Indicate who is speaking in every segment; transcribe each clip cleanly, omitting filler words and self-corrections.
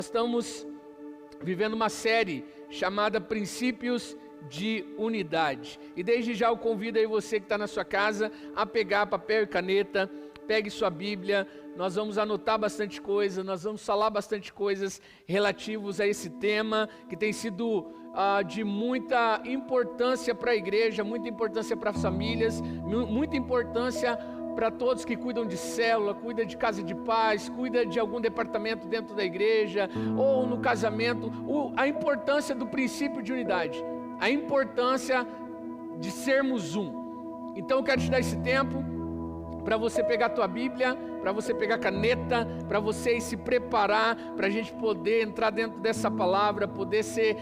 Speaker 1: Estamos vivendo uma série chamada Princípios de Unidade. E desde já eu convido aí você que está na sua casa a pegar papel e caneta, pegue sua Bíblia, nós vamos anotar bastante coisa, nós vamos falar bastante coisas relativos a esse tema que tem sido de muita importância para a igreja, muita importância para as famílias, muita importância para todos que cuidam de célula, cuidam de casa de paz, cuidam de algum departamento dentro da igreja ou no casamento, a importância do princípio de unidade, a importância de sermos um. Então eu quero te dar esse tempo para você pegar a tua Bíblia, para você pegar a caneta, para você se preparar, para a gente poder entrar dentro dessa palavra, poder ser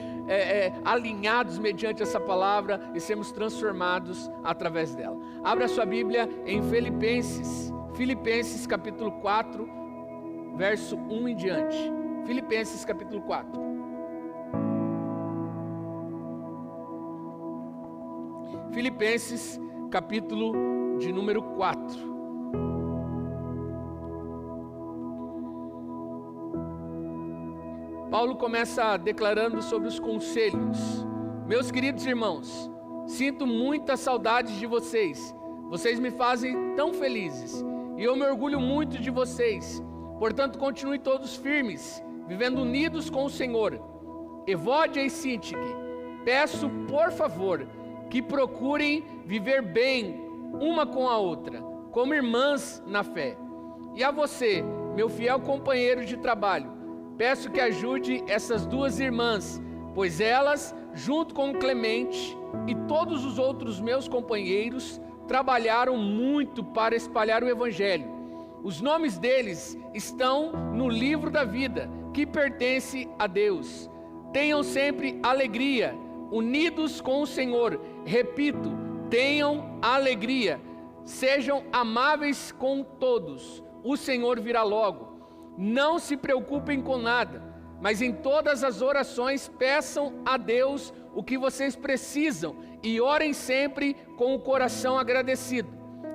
Speaker 1: alinhados mediante essa palavra e sermos transformados através dela. Abra a sua Bíblia em Filipenses capítulo 4, verso 1 em diante. Filipenses capítulo 4. Filipenses capítulo de número 4. Paulo começa declarando sobre os conselhos. Meus queridos irmãos, sinto muita saudade de vocês. Vocês me fazem tão felizes e eu me orgulho muito de vocês. Portanto, continue todos firmes, vivendo unidos com o Senhor. Evódia e Sintique, peço por favor que procurem viver bem uma com a outra, como irmãs na fé. E a você, meu fiel companheiro de trabalho, peço que ajude essas duas irmãs, pois elas, junto com o Clemente e todos os outros meus companheiros, trabalharam muito para espalhar o Evangelho. Os nomes deles estão no livro da vida, que pertence a Deus. Tenham sempre alegria, unidos com o Senhor. Repito, tenham alegria. Sejam amáveis com todos. O Senhor virá logo. Não se preocupem com nada, mas em todas as orações peçam a Deus o que vocês precisam e orem sempre com o coração agradecido.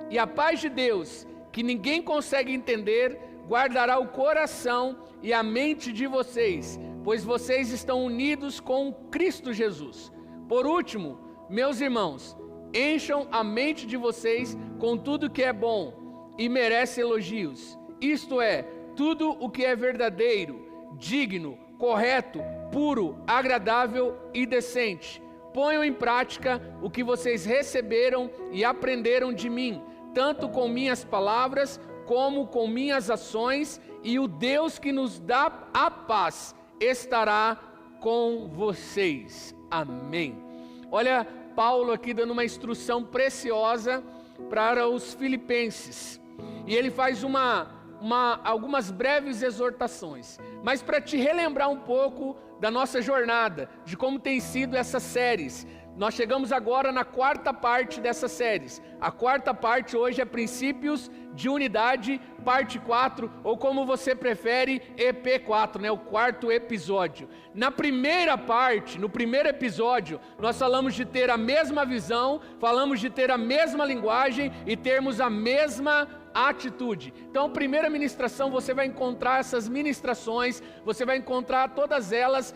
Speaker 1: E a paz de Deus, que ninguém consegue entender, guardará o coração e a mente de vocês, pois vocês estão unidos com Cristo Jesus. Por último, meus irmãos, encham a mente de vocês com tudo que é bom e merece elogios. Isto é, tudo o que é verdadeiro, digno, correto, puro, agradável e decente. Ponham em prática o que vocês receberam e aprenderam de mim, tanto com minhas palavras como com minhas ações, e o Deus que nos dá a paz estará com vocês. Amém. Olha, Paulo aqui dando uma instrução preciosa para os filipenses. E ele faz algumas breves exortações, mas para te relembrar um pouco da nossa jornada, de como tem sido essas séries. Nós chegamos agora na quarta parte dessas séries. A quarta parte hoje é Princípios de Unidade, parte 4, ou como você prefere, EP4, né? O quarto episódio. Na primeira parte, no primeiro episódio, nós falamos de ter a mesma visão, falamos de ter a mesma linguagem e termos a mesma atitude. Então, primeira ministração, você vai encontrar essas ministrações, você vai encontrar todas elas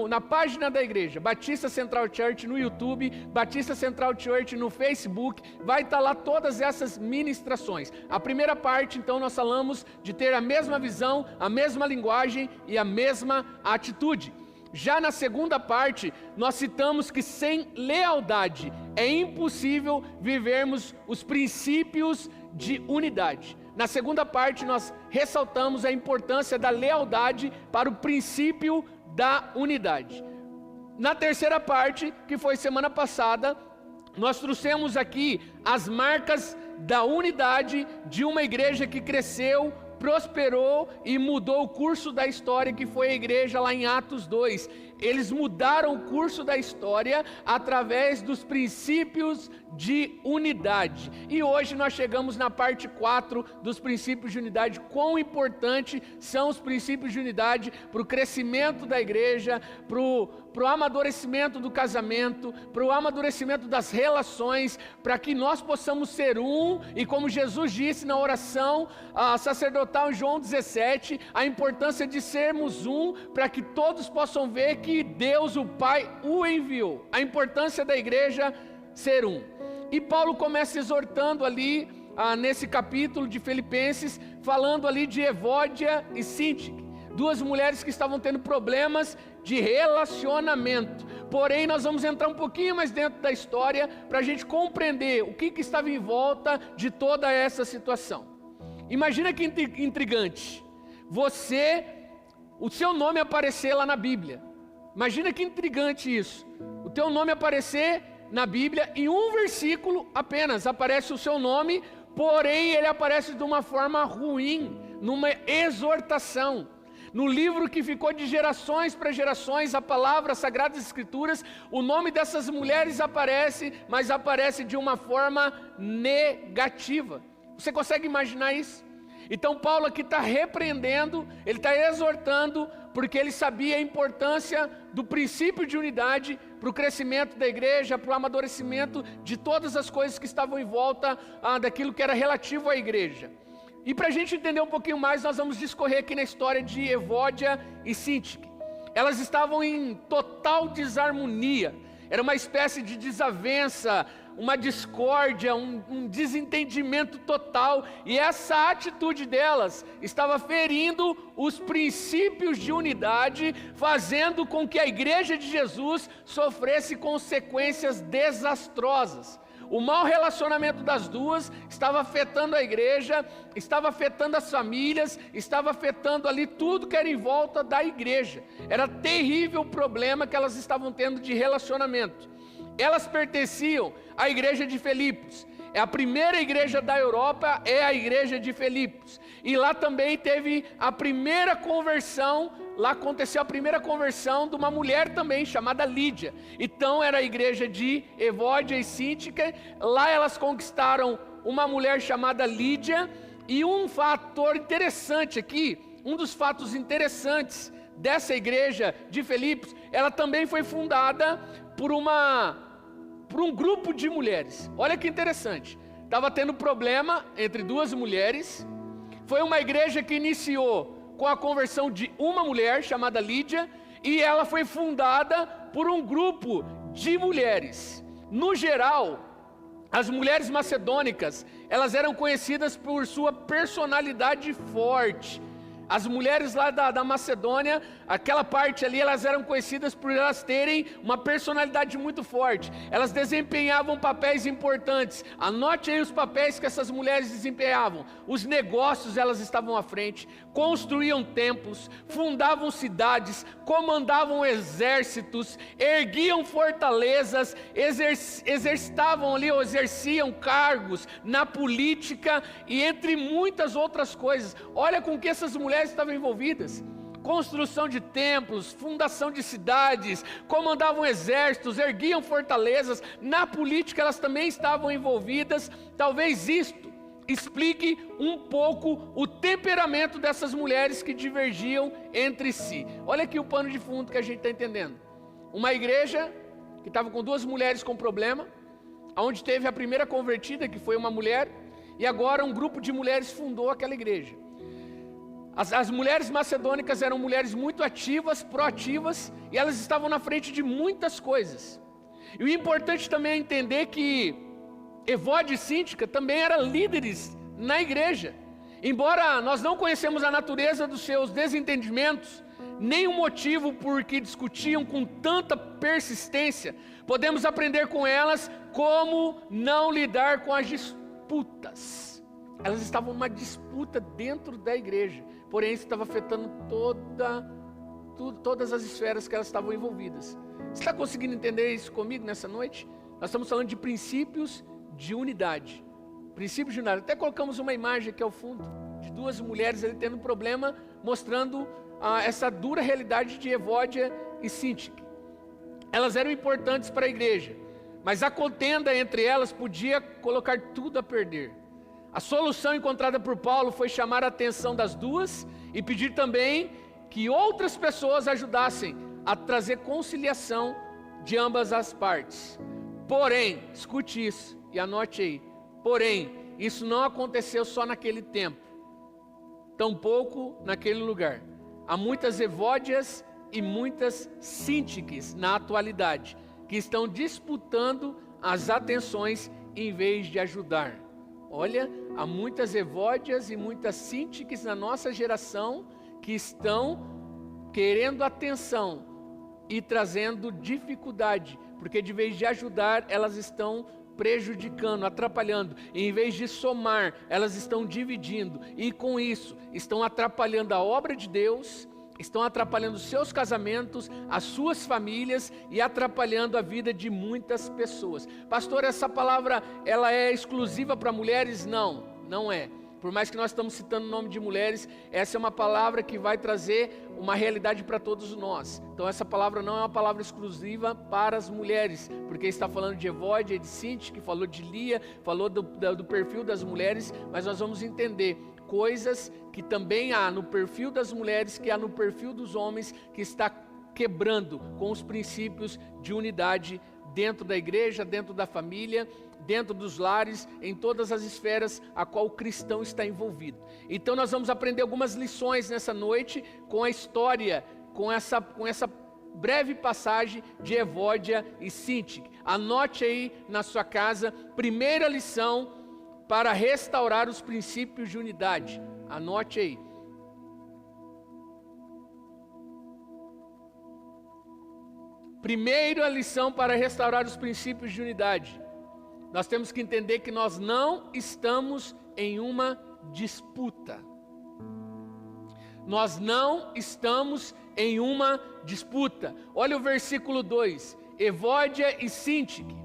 Speaker 1: na página da igreja, Batista Central Church no YouTube, Batista Central Church no Facebook, vai estar lá todas essas ministrações. A primeira parte, então, nós falamos de ter a mesma visão, a mesma linguagem e a mesma atitude. Já na segunda parte, nós citamos que sem lealdade é impossível vivermos os princípios de unidade. Na segunda parte, nós ressaltamos a importância da lealdade para o princípio da unidade. Na terceira parte, que foi semana passada, nós trouxemos aqui as marcas da unidade de uma igreja que cresceu, prosperou e mudou o curso da história, que foi a igreja lá em Atos 2. Eles mudaram o curso da história através dos princípios de unidade. E hoje nós chegamos na parte 4 dos princípios de unidade. Quão importante são os princípios de unidade para o crescimento da igreja, para o amadurecimento do casamento, para o amadurecimento das relações, para que nós possamos ser um, e como Jesus disse na oração sacerdotal, ressaltar em João 17 a importância de sermos um, para que todos possam ver que Deus, o Pai, o enviou. A importância da igreja ser um. E Paulo começa exortando ali, nesse capítulo de Filipenses, falando ali de Evódia e Síntique, duas mulheres que estavam tendo problemas de relacionamento. Porém, nós vamos entrar um pouquinho mais dentro da história para a gente compreender o que estava em volta de toda essa situação. Imagina que intrigante, o seu nome aparecer lá na Bíblia. Imagina que intrigante isso, o teu nome aparecer na Bíblia, em um versículo apenas aparece o seu nome, porém ele aparece de uma forma ruim, numa exortação. No livro que ficou de gerações para gerações, a palavra, as Sagradas Escrituras, o nome dessas mulheres aparece, mas aparece de uma forma negativa. Você consegue imaginar isso? Então Paulo aqui está repreendendo, ele está exortando, porque ele sabia a importância do princípio de unidade para o crescimento da igreja, para o amadurecimento de todas as coisas que estavam em volta daquilo que era relativo à igreja. E para a gente entender um pouquinho mais, nós vamos discorrer aqui na história de Evódia e Síntique. Elas estavam em total desarmonia, era uma espécie de desavença, uma discórdia, um desentendimento total, e essa atitude delas estava ferindo os princípios de unidade, fazendo com que a igreja de Jesus sofresse consequências desastrosas. O mau relacionamento das duas estava afetando a igreja, estava afetando as famílias, estava afetando ali tudo que era em volta da igreja. Era terrível o problema que elas estavam tendo de relacionamento. Elas pertenciam à igreja de Filipos. É a primeira igreja da Europa, é a igreja de Filipos. E lá também teve a primeira conversão, lá aconteceu a primeira conversão de uma mulher também, chamada Lídia. Então era a igreja de Evódia e Síntique. Lá elas conquistaram uma mulher chamada Lídia. E um fator interessante aqui, um dos fatos interessantes dessa igreja de Filipos, ela também foi fundada por um grupo de mulheres. Olha que interessante, estava tendo problema entre duas mulheres. Foi uma igreja que iniciou com a conversão de uma mulher chamada Lídia, e ela foi fundada por um grupo de mulheres. No geral, as mulheres macedônicas, elas eram conhecidas por sua personalidade forte. As mulheres lá da Macedônia, aquela parte ali, elas eram conhecidas por elas terem uma personalidade muito forte. Elas desempenhavam papéis importantes. Anote aí os papéis que essas mulheres desempenhavam. Os negócios, elas estavam à frente, construíam templos, fundavam cidades, comandavam exércitos, erguiam fortalezas, exercitavam ali, ou exerciam cargos na política e entre muitas outras coisas. Olha com que essas mulheres estavam envolvidas: construção de templos, fundação de cidades, comandavam exércitos, erguiam fortalezas. Na política elas também estavam envolvidas. Talvez isto explique um pouco o temperamento dessas mulheres que divergiam entre si. Olha aqui o pano de fundo que a gente está entendendo. Uma igreja que estava com duas mulheres com problema, onde teve a primeira convertida, que foi uma mulher, e agora um grupo de mulheres fundou aquela igreja. As mulheres macedônicas eram mulheres muito ativas, proativas, e elas estavam na frente de muitas coisas. E o importante também é entender que Evódia e Síntique também eram líderes na igreja. Embora nós não conhecemos a natureza dos seus desentendimentos, nem o motivo por que discutiam com tanta persistência, podemos aprender com elas como não lidar com as disputas. Elas estavam numa disputa dentro da igreja, porém isso estava afetando todas as esferas que elas estavam envolvidas. Você está conseguindo entender isso comigo nessa noite? Nós estamos falando de princípios de unidade. Princípios de unidade. Até colocamos uma imagem aqui ao fundo, de duas mulheres ali tendo um problema, mostrando essa dura realidade de Evódia e Síntique. Elas eram importantes para a igreja, mas a contenda entre elas podia colocar tudo a perder. A solução encontrada por Paulo foi chamar a atenção das duas e pedir também que outras pessoas ajudassem a trazer conciliação de ambas as partes. Porém, escute isso e anote aí, porém, isso não aconteceu só naquele tempo. tampouco naquele lugar. Há muitas evódias e muitas síntiques na atualidade, que estão disputando as atenções em vez de ajudar. Olha, há muitas evódias e muitas síntiques na nossa geração que estão querendo atenção e trazendo dificuldade, porque de vez de ajudar, elas estão prejudicando, atrapalhando. E em vez de somar, elas estão dividindo. E com isso, estão atrapalhando a obra de Deus, estão atrapalhando os seus casamentos, as suas famílias e atrapalhando a vida de muitas pessoas. Pastor, essa palavra, ela é exclusiva para mulheres? Não, não é. Por mais que nós estamos citando o nome de mulheres, essa é uma palavra que vai trazer uma realidade para todos nós. Então essa palavra não é uma palavra exclusiva para as mulheres, porque está falando de Evódia, de Síntique, falou de Lia, falou do perfil das mulheres, mas nós vamos entender coisas que também há no perfil das mulheres, que há no perfil dos homens, que está quebrando com os princípios de unidade dentro da igreja, dentro da família, dentro dos lares, em todas as esferas a qual o cristão está envolvido. Então nós vamos aprender algumas lições nessa noite com a história, com essa breve passagem de Evódia e Síntique. Anote aí na sua casa, primeira lição para restaurar os princípios de unidade. Anote aí. Primeira lição para restaurar os princípios de unidade. Nós temos que entender que nós não estamos em uma disputa. Nós não estamos em uma disputa. Olha o versículo 2. Evódia e Síntique,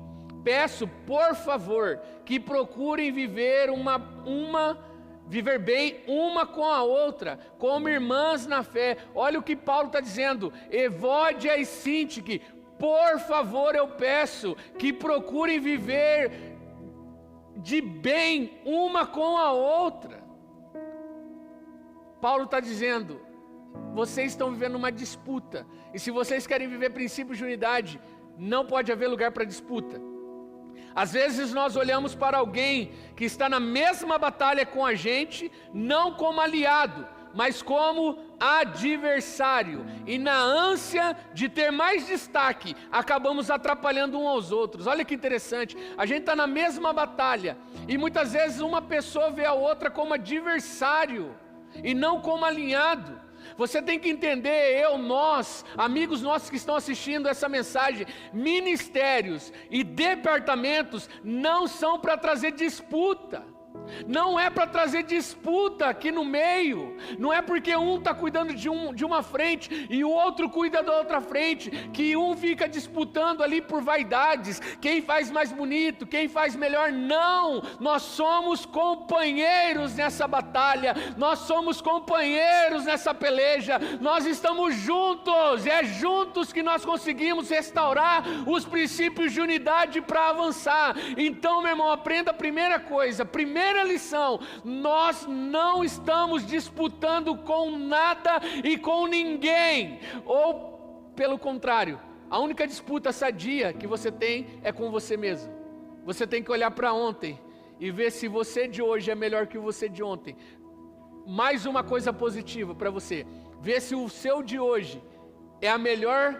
Speaker 1: peço por favor que procurem viver viver bem uma com a outra, como irmãs na fé. Olha o que Paulo está dizendo. Evódia e Síntique, por favor, eu peço que procurem viver de bem uma com a outra. Paulo está dizendo, vocês estão vivendo uma disputa, e se vocês querem viver princípios de unidade, não pode haver lugar para disputa. Às vezes nós olhamos para alguém que está na mesma batalha com a gente, não como aliado, mas como adversário, e na ânsia de ter mais destaque, acabamos atrapalhando uns aos outros. Olha que interessante, a gente está na mesma batalha, e muitas vezes uma pessoa vê a outra como adversário, e não como alinhado. Você tem que entender, nós, amigos nossos que estão assistindo essa mensagem, ministérios e departamentos não são para trazer disputa. Não é para trazer disputa aqui no meio. Não é porque um está cuidando de uma frente e o outro cuida da outra frente, que um fica disputando ali por vaidades, quem faz mais bonito, quem faz melhor. Não, nós somos companheiros nessa batalha, nós somos companheiros nessa peleja, nós estamos juntos, é juntos que nós conseguimos restaurar os princípios de unidade para avançar. Então, meu irmão, aprenda a primeira coisa, primeira lição: nós não estamos disputando com nada e com ninguém, ou pelo contrário, a única disputa sadia que você tem é com você mesmo. Você tem que olhar para ontem e ver se você de hoje é melhor que você de ontem. Mais uma coisa positiva para você, ver se o seu de hoje é a melhor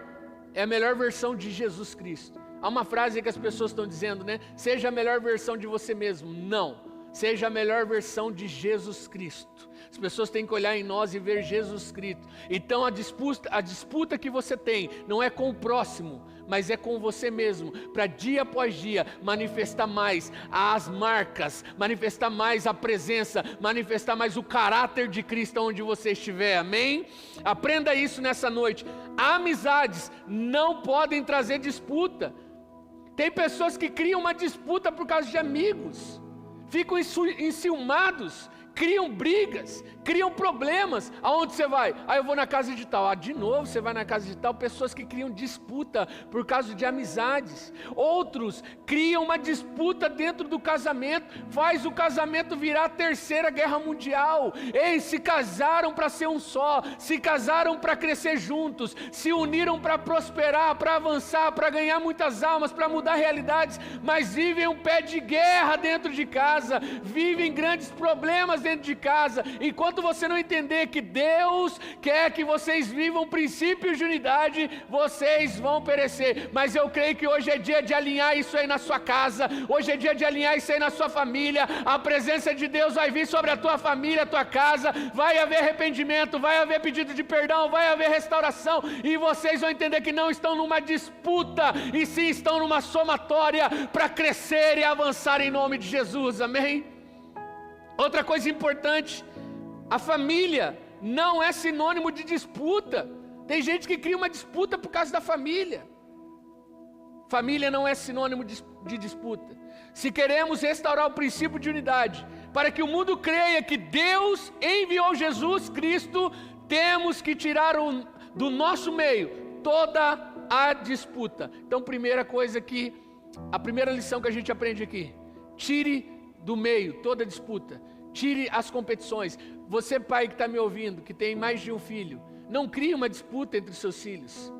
Speaker 1: versão de Jesus Cristo. Há uma frase que as pessoas estão dizendo, né? Seja a melhor versão de você mesmo. Não. Seja a melhor versão de Jesus Cristo. As pessoas têm que olhar em nós e ver Jesus Cristo. Então a disputa que você tem não é com o próximo, mas é com você mesmo, para dia após dia manifestar mais as marcas, manifestar mais a presença, manifestar mais o caráter de Cristo onde você estiver, amém? Aprenda isso nessa noite. Amizades não podem trazer disputa. Tem pessoas que criam uma disputa por causa de amigos, ficam enciumados, criam brigas, criam problemas. Aonde você vai? Eu vou na casa de tal. De novo você vai na casa de tal. Pessoas que criam disputa por causa de amizades. Outros criam uma disputa dentro do casamento, faz o casamento virar a terceira guerra mundial. Se casaram para ser um só, se casaram para crescer juntos, se uniram para prosperar, para avançar, para ganhar muitas almas, para mudar realidades, mas vivem um pé de guerra dentro de casa, vivem grandes problemas problemas dentro de casa, enquanto você não entender que Deus quer que vocês vivam princípios de unidade, vocês vão perecer. Mas eu creio que hoje é dia de alinhar isso aí na sua casa, hoje é dia de alinhar isso aí na sua família. A presença de Deus vai vir sobre a tua família, a tua casa, vai haver arrependimento, vai haver pedido de perdão, vai haver restauração, e vocês vão entender que não estão numa disputa, e sim estão numa somatória para crescer e avançar em nome de Jesus, amém? Outra coisa importante, a família não é sinônimo de disputa. Tem gente que cria uma disputa por causa da família. Família não é sinônimo de disputa. Se queremos restaurar o princípio de unidade, para que o mundo creia que Deus enviou Jesus Cristo, temos que tirar do nosso meio toda a disputa. Então, primeira coisa aqui, a primeira lição que a gente aprende aqui: tire do meio toda disputa, tire as competições. Você, pai que está me ouvindo, que tem mais de um filho, não crie uma disputa entre os seus filhos,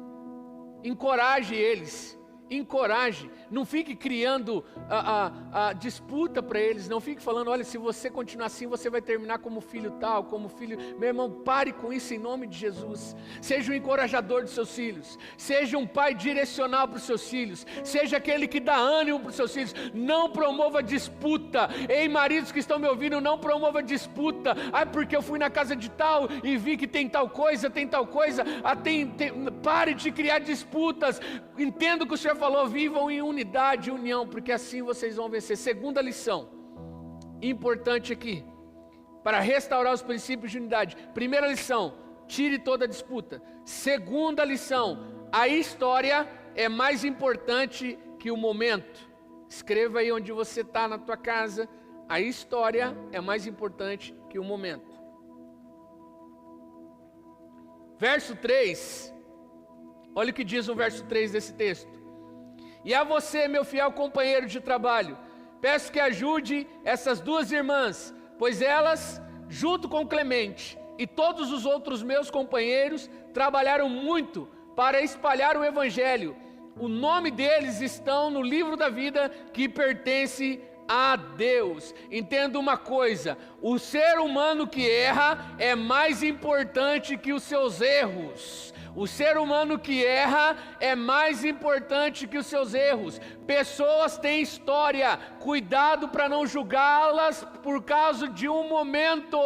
Speaker 1: encoraje eles. Encoraje, não fique criando a disputa para eles, não fique falando, olha, se você continuar assim, você vai terminar como filho tal, como filho... Meu irmão, pare com isso em nome de Jesus. Seja um encorajador dos seus filhos, seja um pai direcional para os seus filhos, seja aquele que dá ânimo para os seus filhos. Não promova disputa. Ei, maridos que estão me ouvindo, não promova disputa. Ah, porque eu fui na casa de tal e vi que tem tal coisa, pare de criar disputas. Entendo que o Senhor falou, vivam em unidade e união, porque assim vocês vão vencer. Segunda lição, importante aqui, para restaurar os princípios de unidade. Primeira lição, tire toda a disputa. Segunda lição, a história é mais importante que o momento. Escreva aí onde você está na tua casa, a história é mais importante que o momento. Verso 3, olha o que diz o verso 3 desse texto. E a você, meu fiel companheiro de trabalho, peço que ajude essas duas irmãs, pois elas, junto com Clemente e todos os outros meus companheiros, trabalharam muito para espalhar o Evangelho. O nome deles estão no livro da vida que pertence a Deus. Entenda uma coisa: o ser humano que erra é mais importante que os seus erros. O ser humano que erra é mais importante que os seus erros. Pessoas têm história, cuidado para não julgá-las por causa de um momento.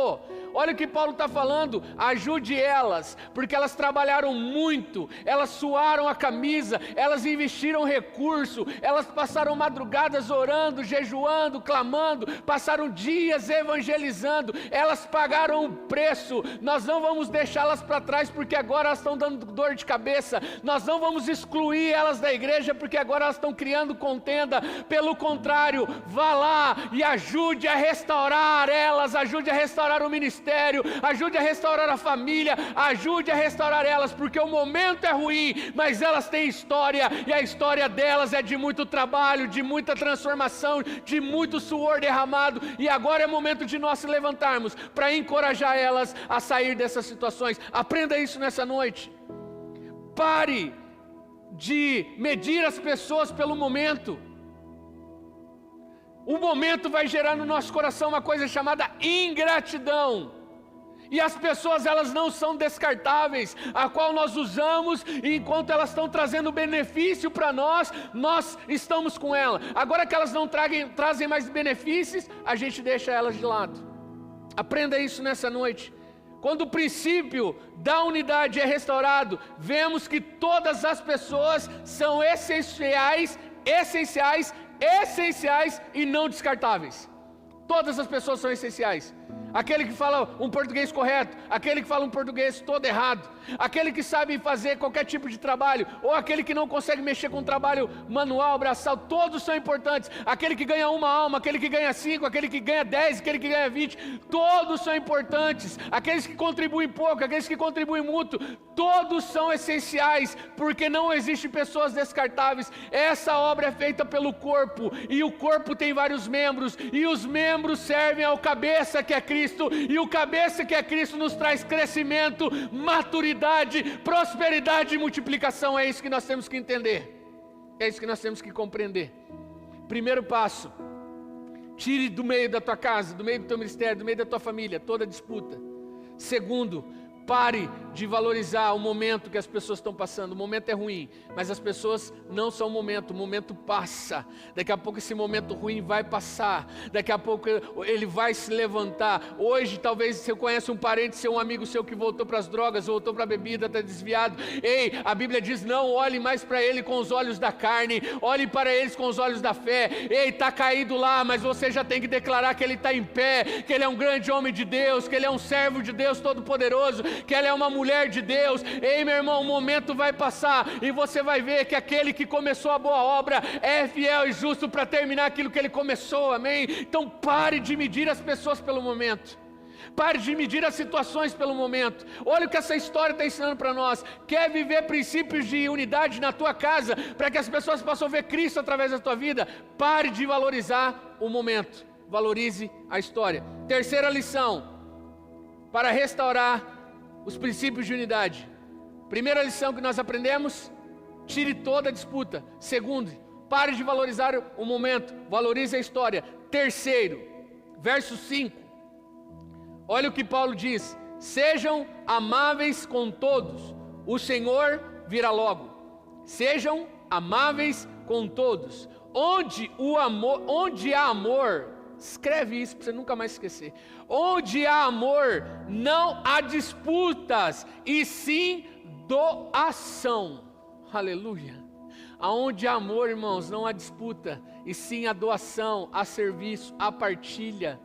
Speaker 1: Olha o que Paulo está falando, ajude elas, porque elas trabalharam muito, elas suaram a camisa, elas investiram recurso, elas passaram madrugadas orando, jejuando, clamando, passaram dias evangelizando, elas pagaram o preço. Nós não vamos deixá-las para trás porque agora elas estão dando dor de cabeça, nós não vamos excluir elas da igreja porque agora elas estão criando contenda. Pelo contrário, vá lá e ajude a restaurar elas, ajude a restaurar o ministério, ajude a restaurar a família, ajude a restaurar elas, porque o momento é ruim, mas elas têm história, e a história delas é de muito trabalho, de muita transformação, de muito suor derramado, e agora é momento de nós se levantarmos para encorajar elas a sair dessas situações. Aprenda isso nessa noite. Pare de medir as pessoas pelo momento. O momento vai gerar no nosso coração uma coisa chamada ingratidão. E as pessoas, elas não são descartáveis, a qual nós usamos, e enquanto elas estão trazendo benefício para nós, nós estamos com ela. Agora que elas não trazem mais benefícios, a gente deixa elas de lado. Aprenda isso nessa noite. Quando o princípio da unidade é restaurado, vemos que todas as pessoas são essenciais e não descartáveis. Todas as pessoas são essenciais. Aquele que fala um português correto, aquele que fala um português todo errado, aquele que sabe fazer qualquer tipo de trabalho, ou aquele que não consegue mexer com trabalho manual, braçal, todos são importantes. Aquele que ganha uma alma, aquele que ganha 5, aquele que ganha 10, aquele que ganha 20, todos são importantes. Aqueles que contribuem pouco, aqueles que contribuem muito, todos são essenciais, porque não existem pessoas descartáveis. Essa obra é feita pelo corpo, e o corpo tem vários membros, e os membros servem ao cabeça, que é Cristo, e o cabeça, que é Cristo, nos traz crescimento, maturidade, prosperidade e multiplicação. É isso que nós temos que entender, é isso que nós temos que compreender. Primeiro passo, Tire do meio da tua casa, do meio do teu ministério, do meio da tua família, toda disputa. Segundo, pare de valorizar o momento que as pessoas estão passando. O momento é ruim, mas as pessoas não são o momento passa. Daqui a pouco esse momento ruim vai passar. Daqui a pouco ele vai se levantar. Hoje talvez você conhece um parente seu, um amigo seu que voltou para as drogas, voltou para a bebida, está desviado. Ei, a Bíblia diz, não olhe mais para ele com os olhos da carne, olhe para eles com os olhos da fé. Ei, está caído lá, mas você já tem que declarar que ele está em pé, que ele é um grande homem de Deus, que ele é um servo de Deus Todo-Poderoso, que ela é uma mulher de Deus. Ei, meu irmão, o momento vai passar e você vai ver que aquele que começou a boa obra é fiel e justo para terminar aquilo que ele começou, amém? Então pare de medir as pessoas pelo momento, pare de medir as situações pelo momento. Olha o que essa história está ensinando para nós. Quer viver princípios de unidade na tua casa, para que as pessoas possam ver Cristo através da tua vida? Pare de valorizar o momento, valorize a história. Terceira lição, para restaurar os princípios de unidade. Primeira lição que nós aprendemos: tire toda a disputa. Segundo, pare de valorizar o momento, valorize a história. Terceiro, verso 5, olha o que Paulo diz: sejam amáveis com todos, o Senhor virá logo. Sejam amáveis com todos. Onde há amor, escreve isso para você nunca mais esquecer. Onde há amor, não há disputas, e sim doação. Aleluia. Aonde há amor, irmãos, não há disputa, e sim a doação, a serviço, a partilha.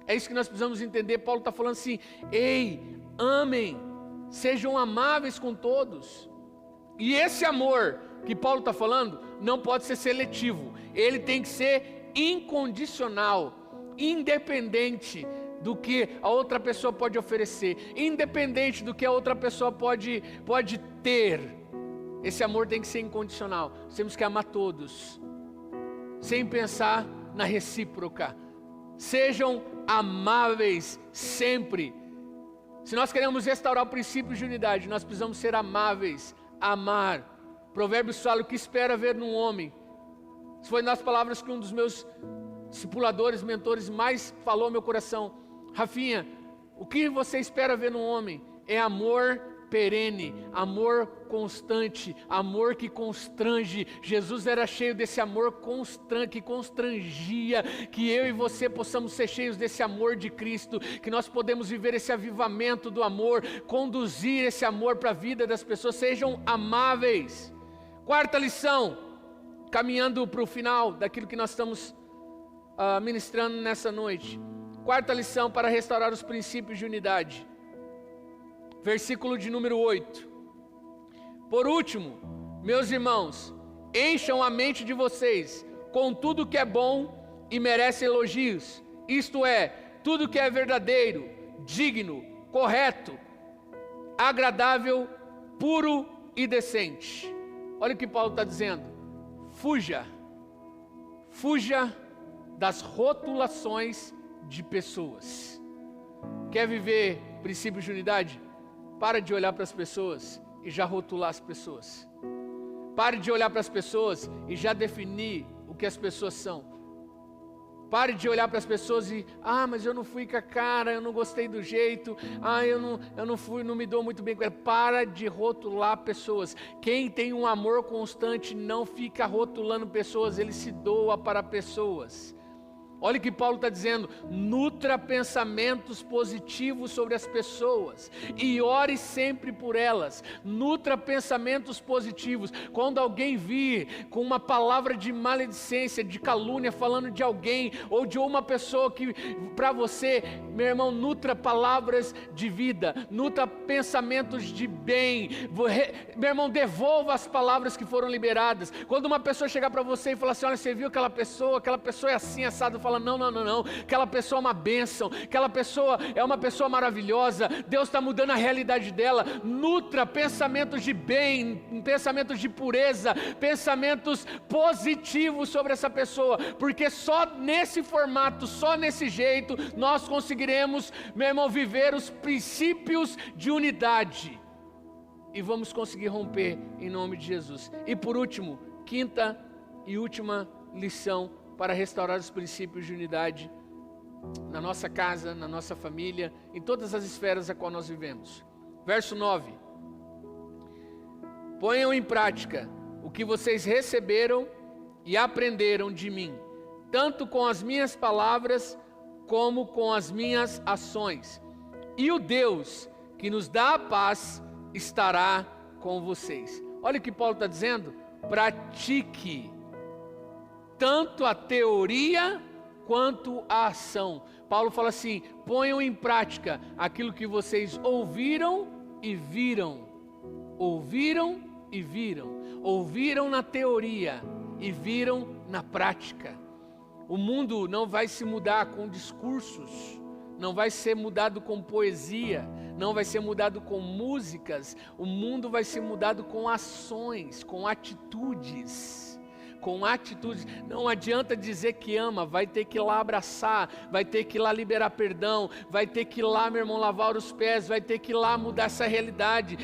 Speaker 1: É isso que nós precisamos entender. Paulo está falando assim: ei, amem, sejam amáveis com todos. E esse amor que Paulo está falando não pode ser seletivo, ele tem que ser incondicional, independente do que a outra pessoa pode oferecer, independente do que a outra pessoa pode ter. Esse amor tem que ser incondicional. Temos que amar todos, sem pensar na recíproca. Sejam amáveis sempre. Se nós queremos restaurar o princípio de unidade, nós precisamos ser amáveis, amar. Provérbios fala: o que espera ver num homem. Isso foi nas palavras que um dos meus discipuladores, mentores mais falou ao meu coração: Rafinha, o que você espera ver num homem? É amor perene, amor constante, amor que constrange. Jesus era cheio desse amor constante, que constrangia. Que eu e você possamos ser cheios desse amor de Cristo, que nós podemos viver esse avivamento do amor, conduzir esse amor para a vida das pessoas. Sejam amáveis. Quarta lição, caminhando para o final daquilo que nós estamos ministrando nessa noite. Quarta lição para restaurar os princípios de unidade. Versículo de número 8. Por último, meus irmãos, encham a mente de vocês com tudo que é bom e merece elogios. Isto é, tudo que é verdadeiro, digno, correto, agradável, puro e decente. Olha o que Paulo está dizendo: fuja das rotulações de pessoas. Quer viver princípios de unidade? Para de olhar para as pessoas e já rotular as pessoas. Pare de olhar para as pessoas e já definir o que as pessoas são. Pare de olhar para as pessoas e, mas eu não fui com a cara, eu não gostei do jeito, eu não fui, não me dou muito bem com ela. Para de rotular pessoas. Quem tem um amor constante não fica rotulando pessoas, ele se doa para pessoas. Olha o que Paulo está dizendo: nutra pensamentos positivos sobre as pessoas e ore sempre por elas. Nutra pensamentos positivos. Quando alguém vir com uma palavra de maledicência, de calúnia, falando de alguém ou de uma pessoa que para você, meu irmão, nutra palavras de vida, nutra pensamentos de bem. Meu irmão, devolva as palavras que foram liberadas. Quando uma pessoa chegar para você e falar assim: olha, você viu aquela pessoa é assim, assado, fala: não, aquela pessoa é uma bênção, aquela pessoa é uma pessoa maravilhosa, Deus está mudando a realidade dela. Nutra pensamentos de bem, pensamentos de pureza, pensamentos positivos sobre essa pessoa, porque só nesse formato, só nesse jeito, nós conseguiremos, meu irmão, viver os princípios de unidade, e vamos conseguir romper em nome de Jesus. E por último, quinta e última lição para restaurar os princípios de unidade na nossa casa, na nossa família, em todas as esferas a qual nós vivemos. Verso 9. Ponham em prática o que vocês receberam e aprenderam de mim, tanto com as minhas palavras como com as minhas ações. E o Deus que nos dá a paz estará com vocês. Olha o que Paulo está dizendo. Pratique tanto a teoria quanto a ação. Paulo fala assim: ponham em prática aquilo que vocês ouviram e viram. Ouviram e viram. Ouviram na teoria e viram na prática. O mundo não vai se mudar com discursos, não vai ser mudado com poesia, não vai ser mudado com músicas. O mundo vai ser mudado com ações, com atitudes. Com atitudes. Não adianta dizer que ama, vai ter que ir lá abraçar, vai ter que ir lá liberar perdão, vai ter que ir lá, meu irmão, lavar os pés, vai ter que ir lá mudar essa realidade.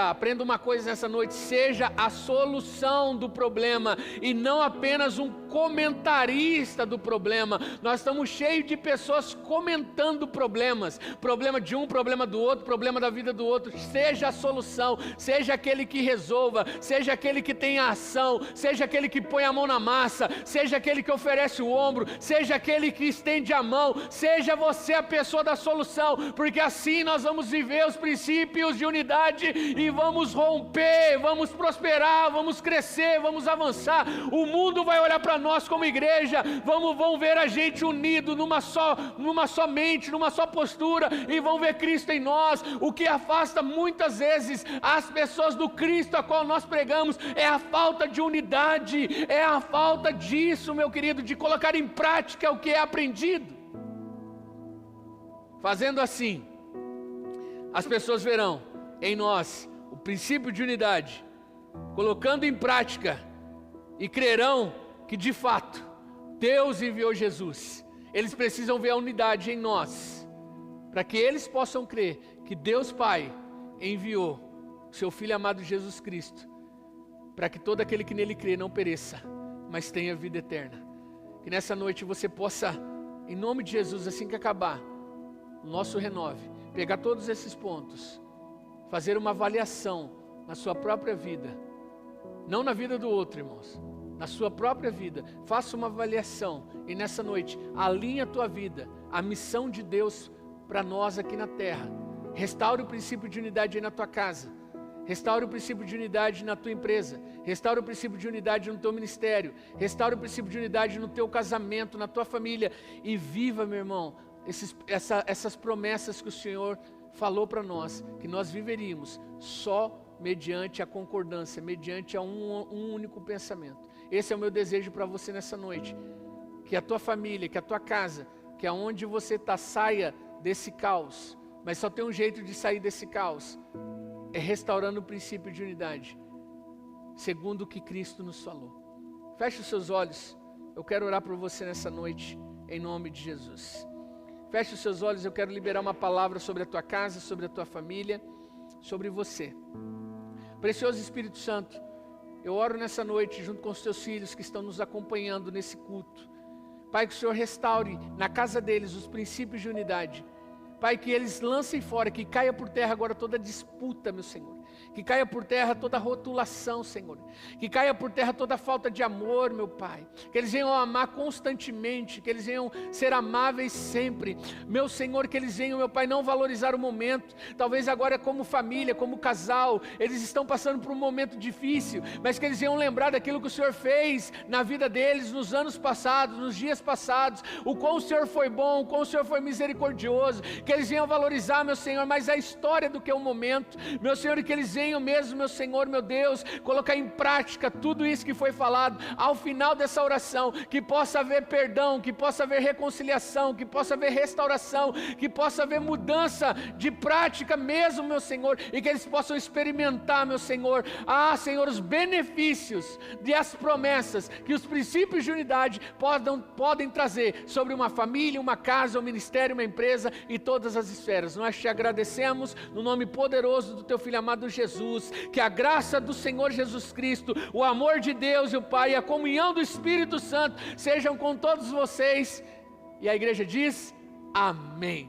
Speaker 1: Aprenda uma coisa nessa noite, seja a solução do problema e não apenas um comentarista do problema. Nós estamos cheios de pessoas comentando problemas, problema de um, problema do outro, problema da vida do outro. Seja a solução, seja aquele que resolva, seja aquele que tem a ação, seja aquele que põe a mão na massa, seja aquele que oferece o ombro, seja aquele que estende a mão, seja você a pessoa da solução, porque assim nós vamos viver os princípios de unidade e vamos romper, vamos prosperar, vamos crescer, vamos avançar. O mundo vai olhar para nós como igreja, vão ver a gente unido numa só mente, numa só postura, e vão ver Cristo em nós. O que afasta muitas vezes as pessoas do Cristo a qual nós pregamos é a falta de unidade, é a falta disso, meu querido, de colocar em prática o que é aprendido. Fazendo assim, as pessoas verão em nós o princípio de unidade, colocando em prática, e crerão que de fato Deus enviou Jesus. Eles precisam ver a unidade em nós, para que eles possam crer que Deus Pai enviou o seu Filho amado Jesus Cristo, para que todo aquele que nele crê não pereça, mas tenha vida eterna. Que nessa noite você possa, em nome de Jesus, assim que acabar o nosso renove, pegar todos esses pontos, fazer uma avaliação na sua própria vida, não na vida do outro, irmãos, na sua própria vida. Faça uma avaliação e nessa noite alinhe a tua vida, a missão de Deus para nós aqui na terra. Restaure o princípio de unidade aí na tua casa. Restaure o princípio de unidade na tua empresa. Restaure o princípio de unidade no teu ministério. Restaure o princípio de unidade no teu casamento, na tua família. E viva, meu irmão, essas promessas que o Senhor falou para nós, que nós viveríamos só mediante a concordância, mediante a um único pensamento. Esse é o meu desejo para você nessa noite. Que a tua família, que a tua casa, que aonde você está, saia desse caos. Mas só tem um jeito de sair desse caos. É restaurando o princípio de unidade, segundo o que Cristo nos falou. Feche os seus olhos, eu quero orar por você nessa noite, em nome de Jesus. Feche os seus olhos, eu quero liberar uma palavra sobre a tua casa, sobre a tua família, sobre você. Precioso Espírito Santo, eu oro nessa noite junto com os teus filhos que estão nos acompanhando nesse culto. Pai, que o Senhor restaure na casa deles os princípios de unidade. Pai, que eles lancem fora, que caia por terra agora toda disputa, meu Senhor. Que caia por terra toda rotulação, Senhor. Que caia por terra toda falta de amor, meu Pai. Que eles venham amar constantemente, que eles venham ser amáveis sempre. Meu Senhor, que eles venham, meu Pai, não valorizar o momento. Talvez agora como família, como casal, eles estão passando por um momento difícil, mas que eles venham lembrar daquilo que o Senhor fez na vida deles, nos anos passados, nos dias passados. O quão o Senhor foi bom, o quão o Senhor foi misericordioso. Que eles venham valorizar, meu Senhor, mais a história do que o momento. Meu Senhor, que eles venham mesmo, meu Senhor, meu Deus, colocar em prática tudo isso que foi falado ao final dessa oração, que possa haver perdão, que possa haver reconciliação, que possa haver restauração, que possa haver mudança de prática mesmo, meu Senhor, e que eles possam experimentar, meu Senhor, Senhor, os benefícios e as promessas que os princípios de unidade podem trazer sobre uma família, uma casa, um ministério, uma empresa e toda todas as esferas. Nós te agradecemos no nome poderoso do teu Filho amado Jesus, que a graça do Senhor Jesus Cristo, o amor de Deus e o Pai e a comunhão do Espírito Santo sejam com todos vocês. E a igreja diz: amém.